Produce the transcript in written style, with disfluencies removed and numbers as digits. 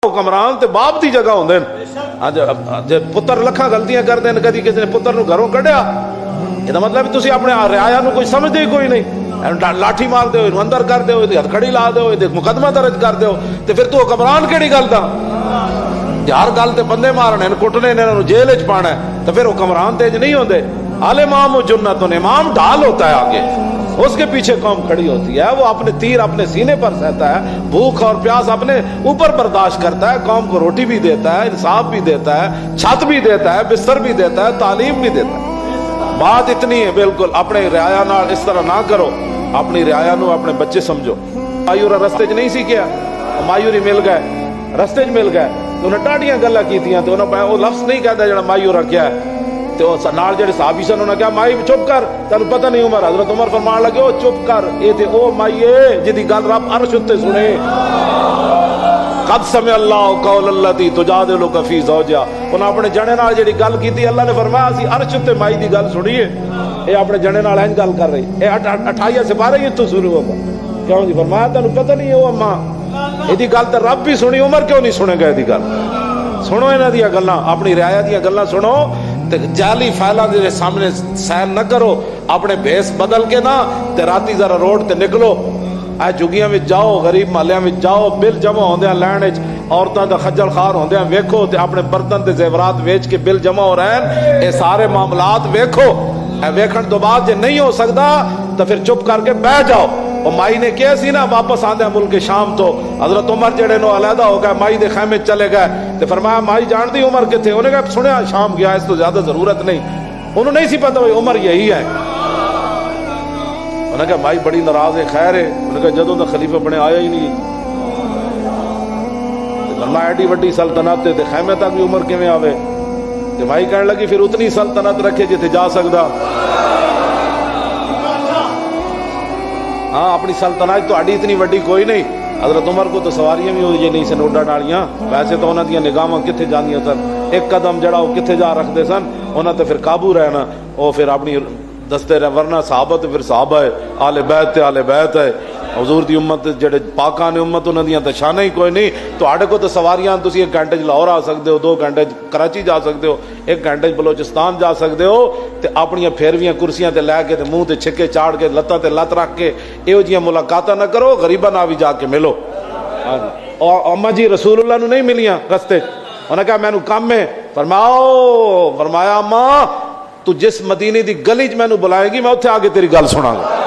हुक्मरान ते बाप की जगह होंगे। जे पुत्र लखा गलतियां करते हैं, कभी किसी ने पुत्र नूं घरों कढ़िया, इसका मतलब तुसीं अपने रियाया नूं कोई समझते ही कोई नहीं। लाठी मार दो, अंदर कर दो, हथकड़ी ला दो, मुकदमा दर्ज कर दो, तो फिर तू हुक्मरान किहड़ी गल दा? हर गल ते बंदे मारने कुटने ने, इन्होंने जेल च पाना है, तो फिर हुक्मरान तेज नहीं होंगे। आले इमाम जुन्नतुन, इमाम ढाल होता है आगे, उसके पीछे कौम खड़ी होती है। वो अपने तीर अपने सीने पर सहता है, भूख और प्यास अपने ऊपर बर्दाश्त करता है, कौम को रोटी भी देता है, इंसाफ भी देता है, छत भी देता है, बिस्तर भी देता है, तालीम भी देता है। बात इतनी है, बिल्कुल अपने रियाया नाल इस तरह ना करो, अपनी रियाया नूं अपने बच्चे समझो। मायूरा रस्ते च नहीं सी किया, मायूरी मिल गए, रस्ते च मिल गए, तो उन्हें टाढ़ियां गल्लां कीतियां, तो उन्हें वो लफ्ज़ नहीं कहता जो मायूरा क्या है। तो नाल जेडे साहबी सन उन्होंने कहा माई चुप कर, तेन पता नहीं उमर। हजरत उमर फरमान लगे ओ चुप कर, ये ते ओ माई है जिहदी गल रब अर्श उत्ते सुने। कद समय अल्लाह कौल अल्लती तुजादिलुका फी ज़ौजिहा, उन्हें अपने जने नाल जेडी गल कीती, अल्लाह ने फरमाया असीं अर्श उत्ते माई दी गल सुनी है। ये अपने जने नाल इंज गल कर रही, ये 28 सिपारे ही इत्थों शुरू होगा। क्यों जी? फरमाया तेन पता नहीं है ओ अम्मा, इहदी गल ते रब भी सुनी, उमर क्यों नहीं सुनेगा इहदी गल? सुनो इन्हां दियां गल्लां, अपनी रियाया दियां गल्लां सुनो, जाली फैला दे सामने सैर न करो, अपने भेस बदल के ना ते राती जरा रोड ते निकलो, आ झुगियां में जाओ, गरीब महलियां में जाओ, बिल जमा होंदे लैन च, औरतां दा खज्जल खार होंदे वेखो, ते अपने बर्तन ते जेवरात वेच के बिल जमा हो रहे हैं, ये सारे मामलात वेखो। वेखण तो बाद जे नहीं हो सकता तो फिर चुप करके बह जाओ। और माई ने कहा सी ना वापस आंदे मुल्क शाम तो हजरत उमर जेड़े नो अलहदा हो गए, माई दे खैमे चले गए, तो फरमाया माई जानती उमर किथे? उन्हें कहा सुनिया शाम गया, इस तो ज्यादा जरूरत नहीं। उन्होंने नहीं सी पता भाई उमर यही है। उन्हें कहा माई बड़ी नाराज है, खैर है? उन्हें कहा जदों दा खलीफा बने आया ही नहीं। फरमाया एडी वड्डी सल्तनत ते खैमे तक भी उमर किवें आवे? ते माई कहने लगी फिर उतनी सल्तनत रखे जिथे जा सकदा। हाँ, अपनी सल्तनत तो आड़ी इतनी वड्डी कोई नहीं। हजरत उमर को तो सवारियां भी हो नहीं सन ओडा नालियां, वैसे तो उन्होंने दियां निगाहां किथे जांदियां सन, एक कदम जड़ा वो किथे जा रखते सन, उन्हें तो फिर काबू रहना, वो फिर अपनी दसते रह, वरना साहबत फिर साहबा है, आले बैत आले बैत है। हजूर दी उम्मत जेडे पाकां ने उम्मत, उन्हां दियां तो शाना ही कोई नहीं। तुहाडे को तो सवारियां तुसीं 1 घंटे लाहौर आ सकते हो, 2 घंटे कराची जा सकते हो, 1 घंटे बलोचिस्तान जा सकते हो, ते अपनियां फेरवियां कुर्सियां ते लैके ते मुंह ते छिक्के चाड़ के लत्तां ते लत्त रख के इहो जिहियां मुलाकातां ना करो, गरीबां नाल भी जाके मिलो। और अम्मा जी रसूलुल्लाह नूं नहीं मिलियां रस्ते, उन्हें कहा मैनू काम है, फरमाया अम्मा तू जिस मदीने दी गली च मैनू बुलाएगी मैं उत्थे आके तेरी गल सुनांगा।